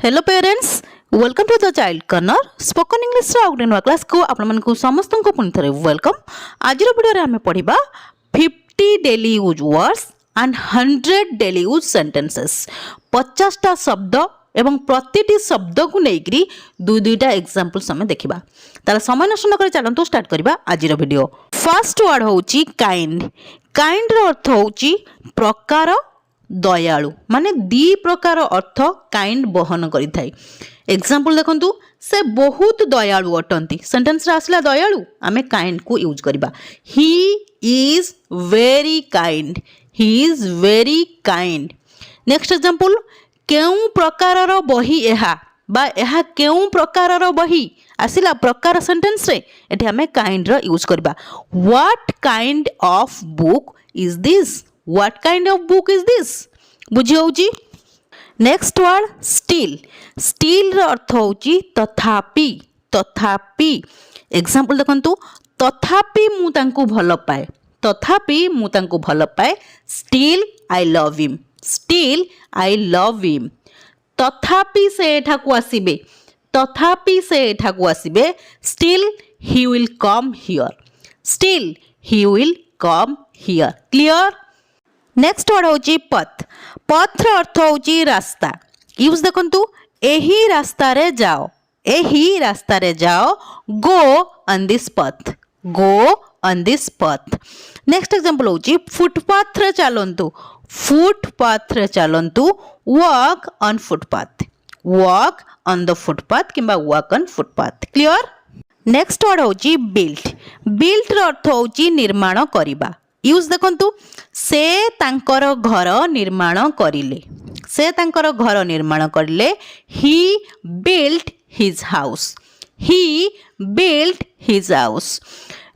Hello parents, welcome to the child corner spoken English रो class को आपण को समस्त को पुणी थे वेलकम। आज वीडियो आम पढ़ा 50 daily use words and 100 daily use sentences. 50टा शब्द एवं प्रति शब्द को लेकर दुईटा एग्जांपल समय देखा। तार समय नष्ट नक चलतु स्टार्ट करवा आज वीडियो। फर्स्ट वर्ड हूँ काइंड। काइंड अर्थ हूँ प्रकार, दयालु माने दी प्रकार अर्थ काइंड बहन करि थाई। एग्जांपल देखंतु, से बहुत दयालु अटंती। सेंटेंस रे आसला दयालु, आमे काइंड को यूज करबा। He is very kind, he is very kind. Next example, केउ प्रकार रो बही एहा बा एहा केउ प्रकार रो बही आसिला प्रकार सेंटेंस रे एठी आमे काइंड रो यूज करबा। What kind of book is this, what kind of book is this बुझी होउची। Next word still. स्टिल रो अर्थ होउची तथापि, तथापि। एग्जांपल देखंतु, तथापि मु तांको भलो पाए, तथापि मु तांको भलो पाए। Still I love him, still I love him. तथापि से एठाकू आसीबे, तथापि से एठाकू आसीबे। Still he will come here, still he will come here. Clear. Next word होची पथ। पथ रो अर्थ होची रास्ता। यूज देखंतु, एही रास्ता रे जाओ, एही रास्ता रे जाओ। गो on this path, go on this path. Next example होची फुटपाथ रे चलंतु, फुटपाथ रे चलंतु। Walk on footpath, walk on the footpath किंबा walk on footpath. Clear. Next word होची बिल्ट। बिल्ट रो अर्थ होची निर्माण करिबा। यूज देखंतु, से तांकर घर निर्माण करिले, से तांकर घर निर्माण करिले। He built his house, he built his house.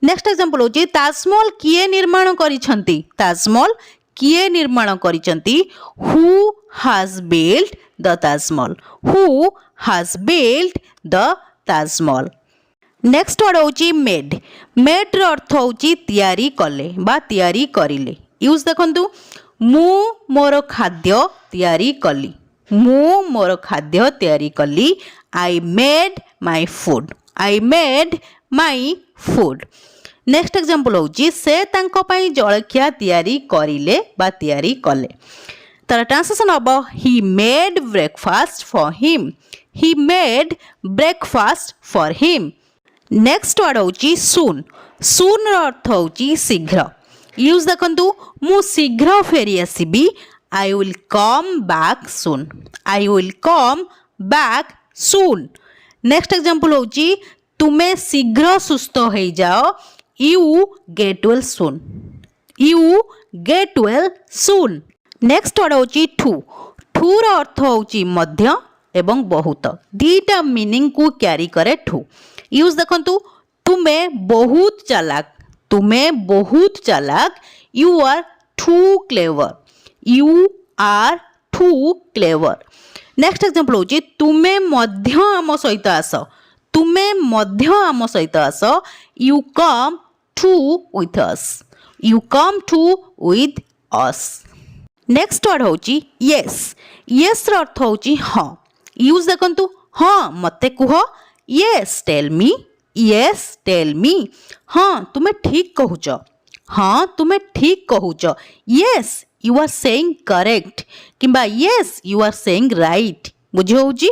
Next example होची ताजमहल किए निर्माण करिसंती, ताजमहल किए निर्माण करिसंती। Who has built the Taj Mahal, who has built the Taj Mahal. Next word होची मेड। मेड रो अर्थ होची तैयारी कले बा तैयारी करिले। यूज देखंतु, मु मोर खाद्य तैयारी कली, मु मोर खाद्य तैयारी कली। I made my food, I made my food. Next example होची से तांको पई जळखिया तैयारी करिले बा तैयारी कले। तार ट्रांसलेशन हबो he made breakfast for him, he made breakfast for him. Next word होची सून। सून रो अर्थ होची शीघ्र। यूज देखंतु, मु शीघ्र फेरी आसीबी। I will come back soon, I will come back soon. Next example होची तुमे शीघ्र सुस्थ हो जाओ। You get well soon, you get well soon. Next word होची ठू। ठू रो अर्थ होची मध्य एवं बहुत। दीटा मीनिंग को क्यारी करे ठू। यूज देखंतु, तुमे बहुत चालाक, तुमे बहुत चालाक। You are too clever, you are too clever. Next example होची तुमे मध्य आम सहित आस, तुमे मध्य आम सहित आस। You come too with us, you come too with us. Next word होची येस। येस रो अर्थ होची हाँ। यूज देखंतु, हाँ मते कुह। Yes tell me, yes tell me. हाँ तुम्हें ठीक कहूच, हाँ तुम्हें ठीक कहूच। Yes you are saying correct किंबा yes you are saying right बुझी होउची।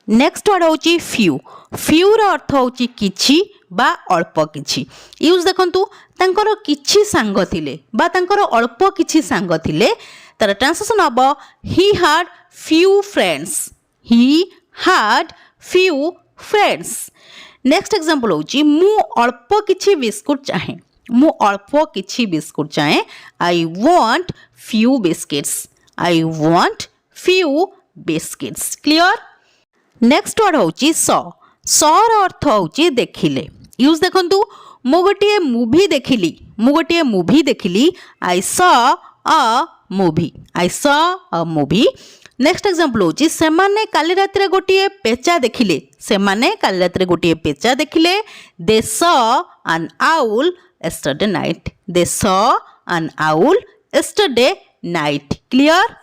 नेक्स्ट वर्ड होची फ्यू। फ्यू रो अर्थ होची किछि बा अल्प किछि। यूज देखंतु, तांकर किछि सांग थिले बा तांकर अल्प किछि सांग थिले। तार ट्रांसलेशन हबो he had few friends, he had few friends. Next example होची मु अल्प किछि बिस्कुट चाहे, मु अल्प किछि बिस्कुट चाहे। I want few biscuits, I want few biscuits. Clear. Next word होची सॉ। सॉ रो अर्थ होची देखिले। यूज देखंतु, मु गोटिए मूवी देखिली, मु गोटिए मूवी देखिली। I saw a movie, I saw a movie. Next example होची सेमाने काली रात्रे गोटिए पेचा देखिले, सेमाने काली रात्रे गोटिए पेचा देखिले। They saw an owl yesterday night, they saw an owl yesterday night. Clear.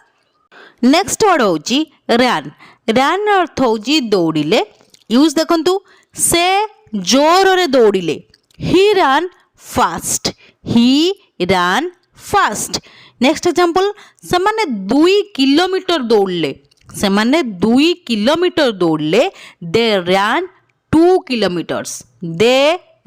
Next word होची रैन रैन अर्थ होची दौड़िले यूज देखंतु से जोर रे दौड़िले he run fast he run fast next example से माने 2 किलोमीटर दौड़ले से माने 2 किलोमीटर दौड़ले they run 2 kilometres they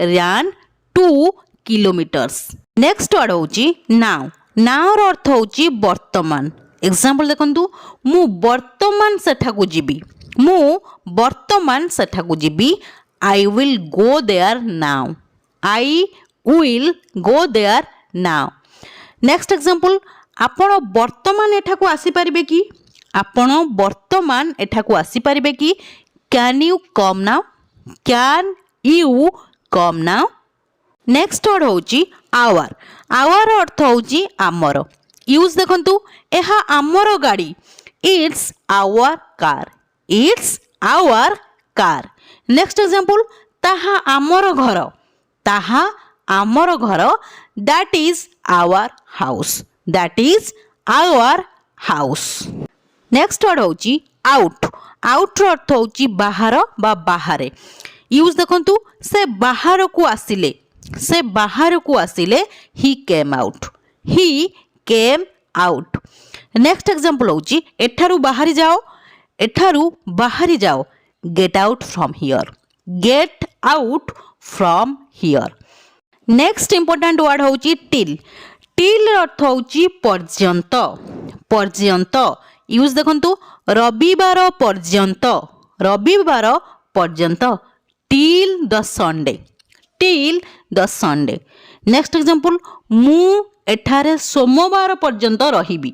run 2 kilometres next word होची नाउ नाउ रो अर्थ होची वर्तमान एग्जांपल देखंतु मु वर्तमान सेठाकू जीबी मु वर्तमान सेठाकू जीबी I will go there now I will go there now next example आपण वर्तमान एठाकू आसी परिबे कि आपण वर्तमान एठाकू आसी परिबे कि can you come now can you come now next word होची आवर आवर अर्थ होची आमर यूज देखंतु एहा आमर गाड़ी it's our car it's our car next example ताहा आमर घर ताहा आमर घर that is our house that is our house next word होची आउट आउट रो अर्थ होची बाहर बा बाहरे यूज देखंतु से बाहर को आसिले he came out he came out next example होची एठारू बाहरी जाओ get out from here next important word होची टिल टिल अर्थ होची पर्यंत पर्यंत यूज देखंतु रविवार पर्यंत till the Sunday next example मु एठारे सोमवार पर्यंत रहिबी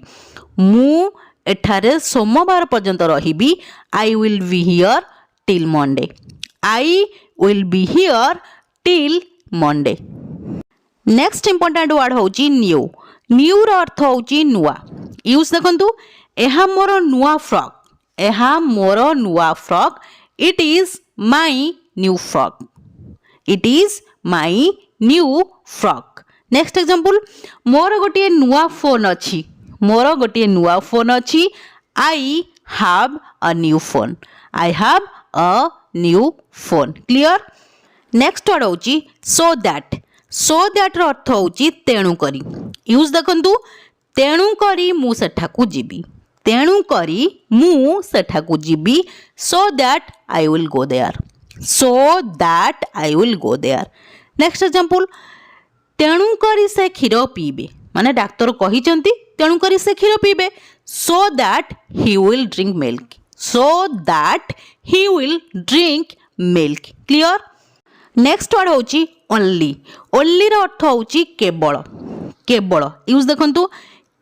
मु एठारे सोमवार पर्यंत रहिबी I will be here till Monday I will be here till Monday next important word होची न्यू न्यू रो अर्थ होची नुआ यूज देखंतु एहा मोर नुआ frock it is my new frock next example मोर गोटे नुआ फोन अच्छी I have a new phone clear next word होची सो दैट रो अर्थ होची तेणु करी यूज देखंतु तेणु करी मु सेठाकू जीबी so that I will go there next example तेणु करी से क्षीर पीबे माने डाक्टर कहिचंती तेणु करी से क्षीर पीबे so that he will drink milk clear next word होची ओनली ओनली रो अर्थ होची केवल यूज देखंतु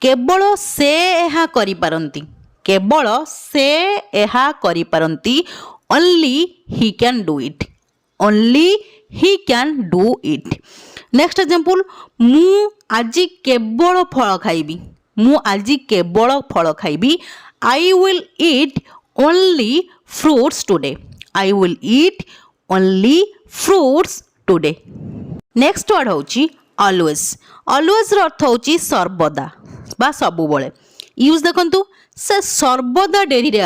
केवल से एहा करि पारंती only he can do it next example मु आजी केवल फल खाइबी I will eat only fruits today next word होची ऑलवेज रो अर्थ होची सर्वदा बा सबुबले यूज देखंतु से सर्वदा डेरी रे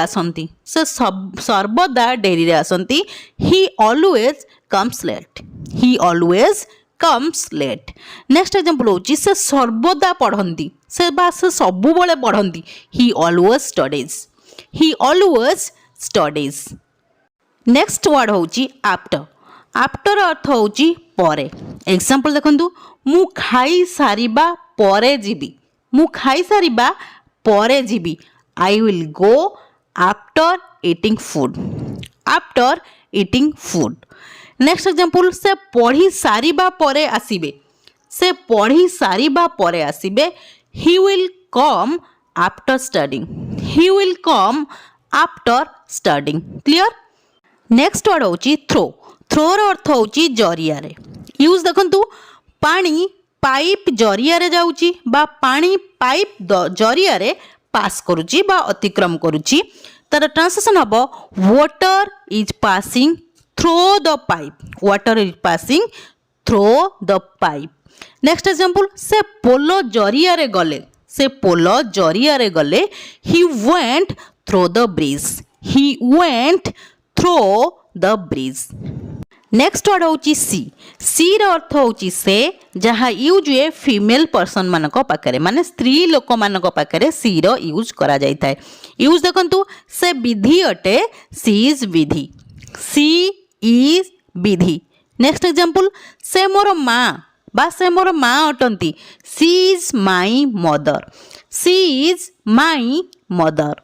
आसंती he always comes late next example होची से सर्वदा पढ़ंती से सबुबले पढ़ंती he always studies next word होची आफ्टर अर्थ होची परे एग्जांपल देखंतु मु खाई सारिबा परे जीबी I will go after eating food next example से पढ़ी सारिबा परे आसीबे he will come after studying clear next word होची थ्रो रो अर्थ होची जरिया रे यूज देखंतु पानी पाइप जरिया रे जाउची बा पानी पाइप जरिया रे पास करुची बा अतिक्रम करुची तार ट्रांसलेशन हबो water is passing throw the pipe next example से पोलो जरिया रे गले से पोल जरिया रे गले he went through the bridge he went through the bridge next word हूँ सी सी अर्थ हूँ से जहाँ यूज हुए फीमेल पर्सन मान पाखे माने स्त्री लोक मान पाखे सी यूज करा जाय थाए यूज देखंतु से विधि अटे she is Vidhi she is Vidhi next example से मोर माँ बा से मोर माँ अटंती she is my mother she is my mother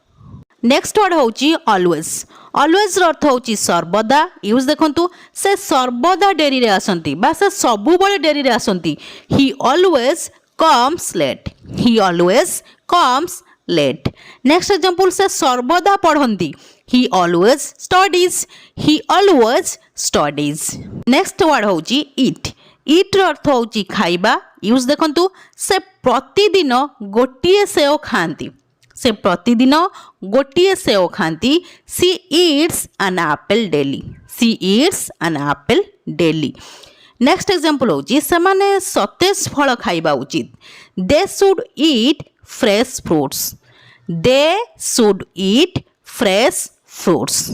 next word हूँ ऑलवेज ऑलवेज अर्थ हूँ सर्वदा यूज देखंतु से सर्वदा डेरी रे आसंती बा से सबु बळे डेरी रे आसंती he always comes late he always comes late next example से सर्वदा पढ़ंती he always studies he always studies next word हूँ इट इट अर्थ हूँ खाइबा यूज देखंतु से प्रतिदिन गोटिए सेव खाती से प्रतिदिन गोटिए सेव खाती she eats an apple daily she eats an apple daily next example होची से माने सतेज फल खाइबा उचित they should eat fresh fruits they should eat fresh fruits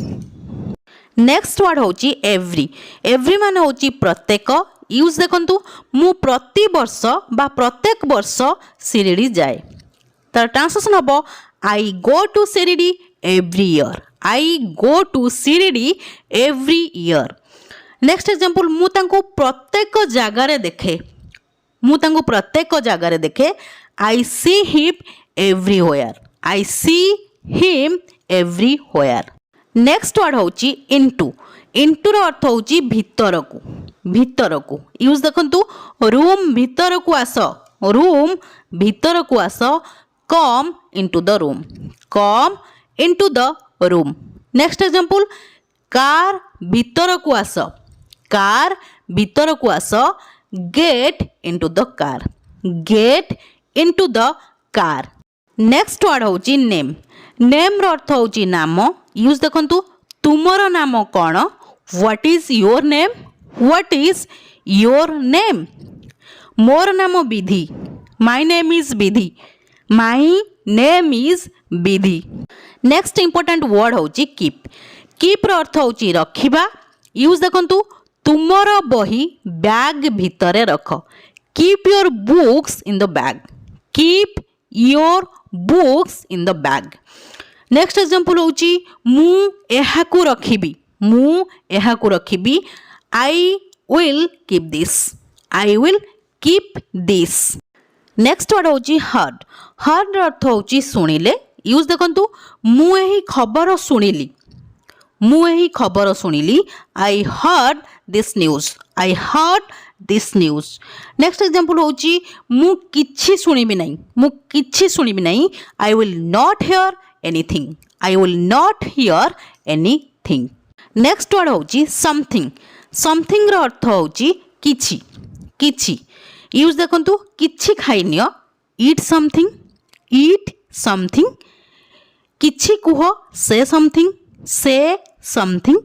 next word होची एव्री एव्री माने होची प्रत्येक यूज देखंतु मु प्रति वर्ष बा प्रत्येक वर्ष शिरडी जाए तर ट्रांसलेशन हम I go to Shirdi every year I go to Shirdi every year next example मु तांको प्रत्येक जगार देखे मु तांको प्रत्येक जगार देखे I see him everywhere I see him everywhere next word होची इनटू इनटू रो अर्थ होची भितरकू भितरकू यूज देखंतु रूम भितरकू आस रूम भितरकू आस come into the room come into the room next example car भितरकू आस कार भितरकू आस get into the car get into the car next word होची नेम नेम रो अर्थ होची नाम यूज देखंतु तुमरो नाम कौन what is your name what is your name मोर नाम Vidhi my name is Vidhi my name is Vidhi next important word होची कीप कीप रो अर्थ होची रखिबा यूज देखंतु तुमर बही बैग भितरे रख keep your books in the bag keep your books in the bag next example होची मु एहाकू रखिबी मु एहाकू रखिबी I will keep this I will keep this next word होची हर्ड हर्ड अर्थ होची सुनिले यूज देखंतु मु एही खबर सुनिली मु एही खबर सुनिली I heard this news I heard this news next example होची मु किछि सुनिबी नाही मु किछि सुनिबी नाही I will not hear anything I will not hear anything next word होची समथिंग समथिंग रो अर्थ होची किछि किछि यूज देखंतु किछि खाइनियो ईट समथिंग किछि कुह से समथिंग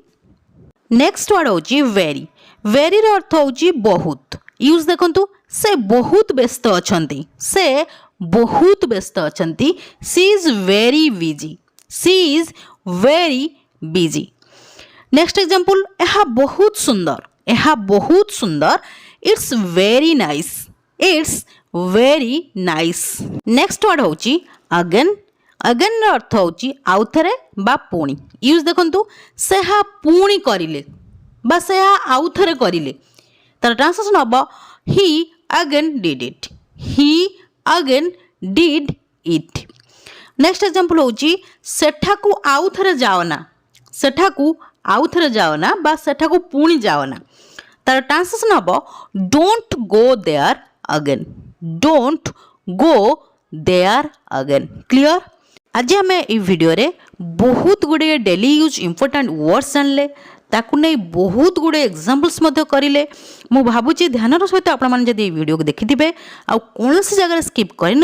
नेक्स्ट वर्ड होची वेरी वेरी रो अर्थ होची बहुत यूज देखंतु से बहुत व्यस्त अछंती से बहुत व्यस्त अछंती she is very busy she is very busy next example एहा बहुत सुंदर it's very nice next word होची अगेन अगेन रो अर्थ होची आउथरे बा पुणी यूज देखंतु से हा पुणी करिले बा से हा आउथरे करिले तर ट्रांसलेशन हबो he again did it he again did it next example होची सेठाकू आउथरे जाओना सेठाकू आउथरे जाओना बा सेठाकू पुणी जाओना तर ट्रांसलेशन हबो don't go there again don't go there again clear आज आम ये वीडियो रे बहुत गुड़े डेली यूज इंपोर्टेंट वर्ड्स जानले ताकू नहीं बहुत गुड़े एग्जाम्पल्स करें मु भावुची ध्यान सहित आपड़ी वीडियो को देखिथे आ कौन सी जगह स्किप कर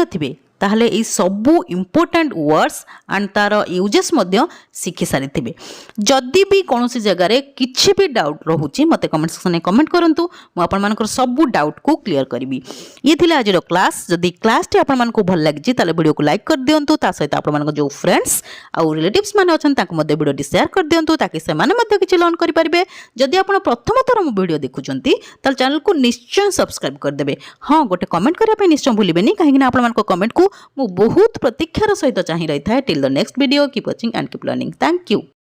ताहले ई सबु इम्पोर्टेंट वर्ड्स एंड तार यूजेस मध्य शिखि सारी थे। जदि भी कौन सी जगह किसी भी डाउट रोचे मत कमेंट सेक्शन में कमेंट करूँ मुझे सबू डाउट को क्लीयर करी। ये थी आज क्लास। जदि क्लास टी आपको भल लगी ताले वीडियो को लाइक कर दिंतु सहित आप जो फ्रेंड्स आउ रिलेटिव्स मैंने अच्छा वीडियो शेयर कर दिंतु ताकि से किसी लर्न करेंगे। जदि आप प्रथम थर मो वीडियो देखुं चैनल को निश्चय सब्सक्राइब करदे। हाँ गोटे कमेंट करने निश्चय भूलें कहीं आप कमेंट को बहुत प्रतीक्षार सहित चाह रही था। Till the next video keep watching and keep learning. Thank you.